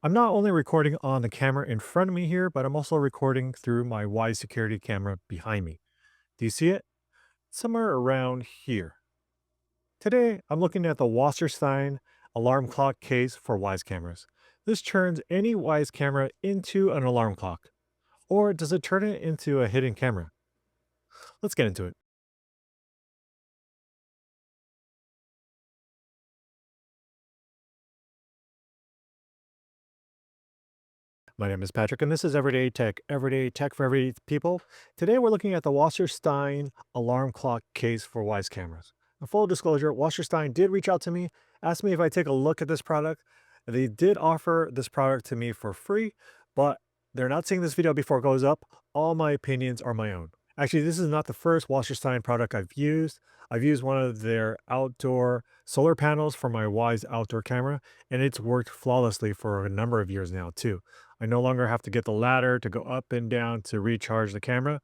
I'm not only recording on the camera in front of me here, but I'm also recording through my Wyze security camera behind me. Do you see it? Somewhere around here. Today, I'm looking at the Wasserstein alarm clock case for Wyze cameras. This turns any Wyze camera into an alarm clock. Or does it turn it into a hidden camera? Let's get into it. My name is Patrick, and this is Everyday Tech for Everyday People. Today, we're looking at the Wasserstein alarm clock case for Wyze cameras. In full disclosure, Wasserstein did reach out to me, asked me if I take a look at this product. They did offer this product to me for free, but they're not seeing this video before it goes up. All my opinions are my own. Actually, this is not the first Wasserstein product I've used. I've used one of their outdoor solar panels for my Wyze outdoor camera, and it's worked flawlessly for a number of years now, too. I no longer have to get the ladder to go up and down to recharge the camera.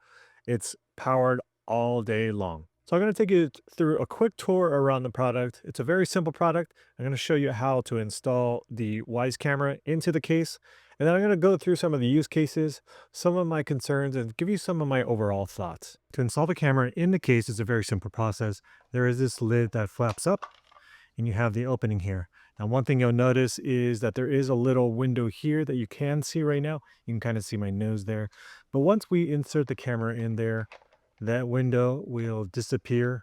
It's powered all day long. So I'm going to take you through a quick tour around the product. It's a very simple product. I'm going to show you how to install the Wyze camera into the case. And then I'm going to go through some of the use cases, some of my concerns, and give you some of my overall thoughts. To install the camera in the case is a very simple process. There is this lid that flaps up and you have the opening here. Now, one thing you'll notice is that there is a little window here that you can see right now. You can kind of see my nose there. But once we insert the camera in there, that window will disappear.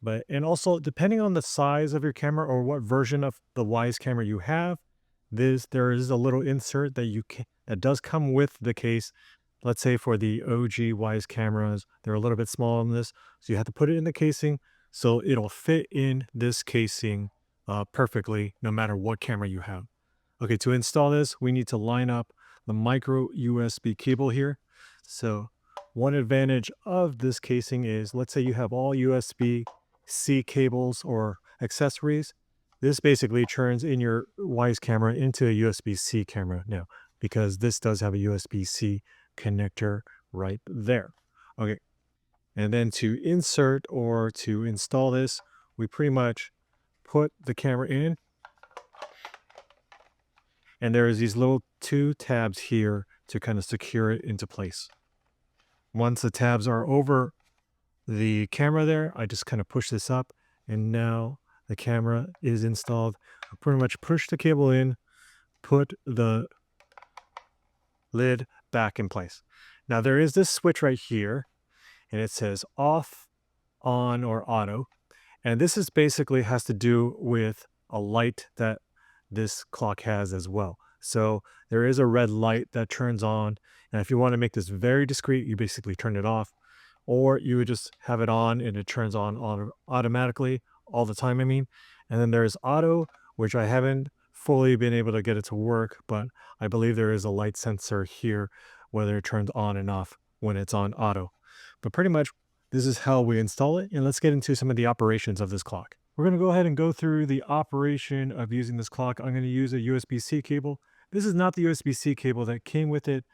And also depending on the size of your camera or what version of the Wyze camera you have, there is a little insert that does come with the case. Let's say for the OG Wyze cameras, they're a little bit small on this, so you have to put it in the casing so it'll fit in this casing perfectly, no matter what camera you have. Okay, to install this, we need to line up the micro USB cable here. So one advantage of this casing is, let's say you have all USB-C cables or accessories. This basically turns in your Wyze camera into a USB-C camera now, because this does have a USB-C connector right there. Okay, and then to insert or to install this, we pretty much put the camera in, and there's these little two tabs here to kind of secure it into place. Once the tabs are over the camera there, I just kind of push this up, and now the camera is installed. I pretty much push the cable in, put the lid back in place. Now there is this switch right here, and it says off, on, or auto. And this is basically has to do with a light that this clock has as well. So there is a red light that turns on. And if you want to make this very discreet, you basically turn it off, or you would just have it on and it turns on automatically all the time. I mean, and then there's auto, which I haven't fully been able to get it to work, but I believe there is a light sensor here, whether it turns on and off when it's on auto. But pretty much this is how we install it. And let's get into some of the operations of this clock. We're going to go ahead and go through the operation of using this clock. I'm going to use a USB-C cable. This is not the USB-C cable that came with it,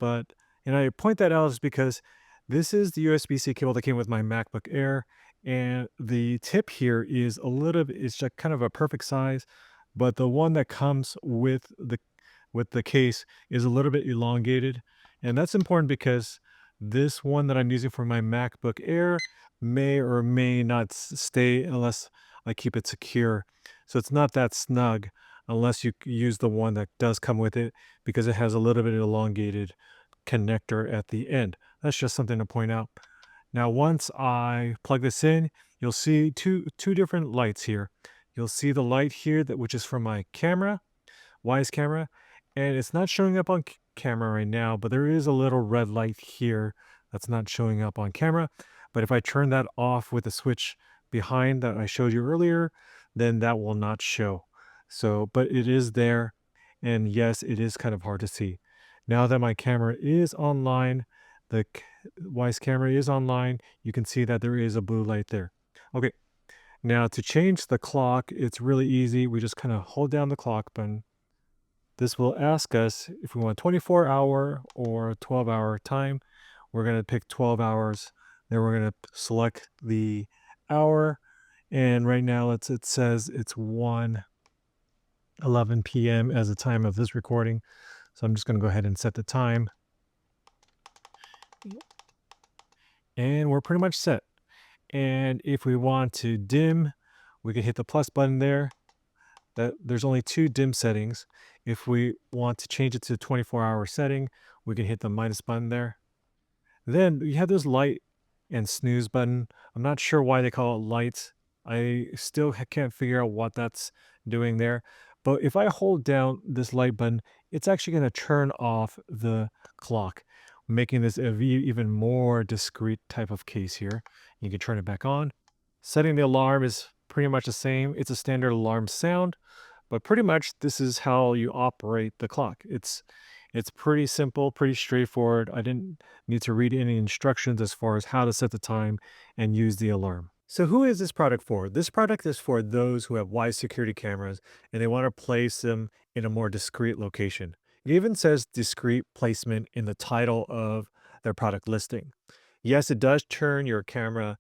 and I point that out is because this is the USB-C cable that came with my MacBook Air, and the tip here is it's just kind of a perfect size, but the one that comes with the case is a little bit elongated, and that's important because this one that I'm using for my MacBook Air may or may not stay unless I keep it secure. So it's not that snug unless you use the one that does come with it, because it has a little bit elongated connector at the end. That's just something to point out. Now, once I plug this in, you'll see two different lights here. You'll see the light here which is from my camera, Wyze camera, and it's not showing up on camera right now, but there is a little red light here that's not showing up on camera. But if I turn that off with the switch behind that I showed you earlier, then that will not show. So, but it is there, and yes, it is kind of hard to see. Now that my camera is online, Wyze camera is online, you can see that there is a blue light there. Okay, now to change the clock, it's really easy. We just kind of hold down the clock button. This will ask us if we want 24-hour or 12-hour time. We're going to pick 12 hours. Then we're going to select the hour. And right now it says it's 1 11 p.m. as the time of this recording. So I'm just going to go ahead and set the time. And we're pretty much set. And if we want to dim, we can hit the plus button there. There's only 2 dim settings. If we want to change it to 24-hour setting, we can hit the minus button there. Then you have this light and snooze button. I'm not sure why they call it light. I still can't figure out what that's doing there. But if I hold down this light button, it's actually going to turn off the clock, making this a even more discreet type of case here. You can turn it back on. Setting the alarm is pretty much the same. It's a standard alarm sound, but pretty much this is how you operate the clock. It's pretty simple, pretty straightforward. I didn't need to read any instructions as far as how to set the time and use the alarm. So who is this product for? This product is for those who have Wyze security cameras and they want to place them in a more discreet location. It even says discreet placement in the title of their product listing. Yes, it does turn your camera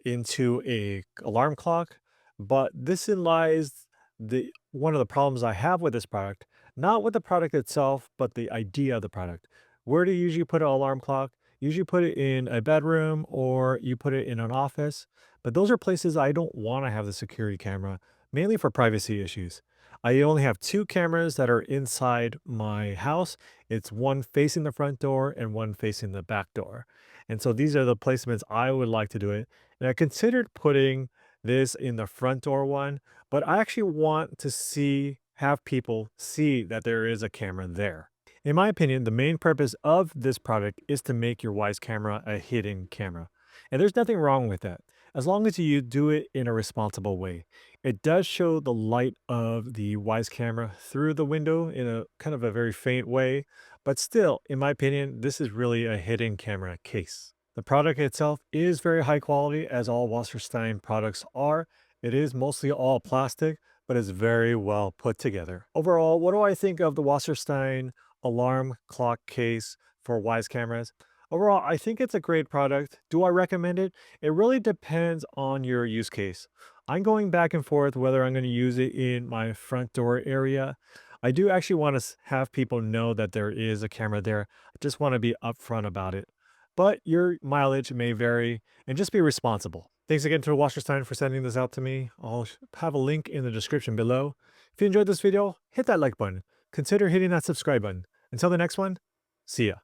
into a alarm clock, but this in lies the one of the problems I have with this product, not with the product itself, but the idea of the product. Where do you usually put an alarm clock? Usually put it in a bedroom or you put it in an office, but those are places I don't want to have the security camera, mainly for privacy issues. I only have 2 cameras that are inside my house. It's one facing the front door and one facing the back door. And so these are the placements I would like to do it. And I considered putting this in the front door one, but I actually want to have people see that there is a camera there. In my opinion, the main purpose of this product is to make your Wyze camera a hidden camera. And there's nothing wrong with that, as long as you do it in a responsible way. It does show the light of the Wyze camera through the window in a kind of a very faint way, but still, in my opinion, this is really a hidden camera case. The product itself is very high quality, as all Wasserstein products are. It is mostly all plastic, but it's very well put together. Overall, what do I think of the Wasserstein alarm clock case for Wyze cameras? Overall, I think it's a great product. Do I recommend it? It really depends on your use case. I'm going back and forth whether I'm going to use it in my front door area. I do actually want to have people know that there is a camera there. I just want to be upfront about it. But your mileage may vary, and just be responsible. Thanks again to Wasserstein for sending this out to me. I'll have a link in the description below. If you enjoyed this video, hit that like button. Consider hitting that subscribe button. Until the next one, see ya.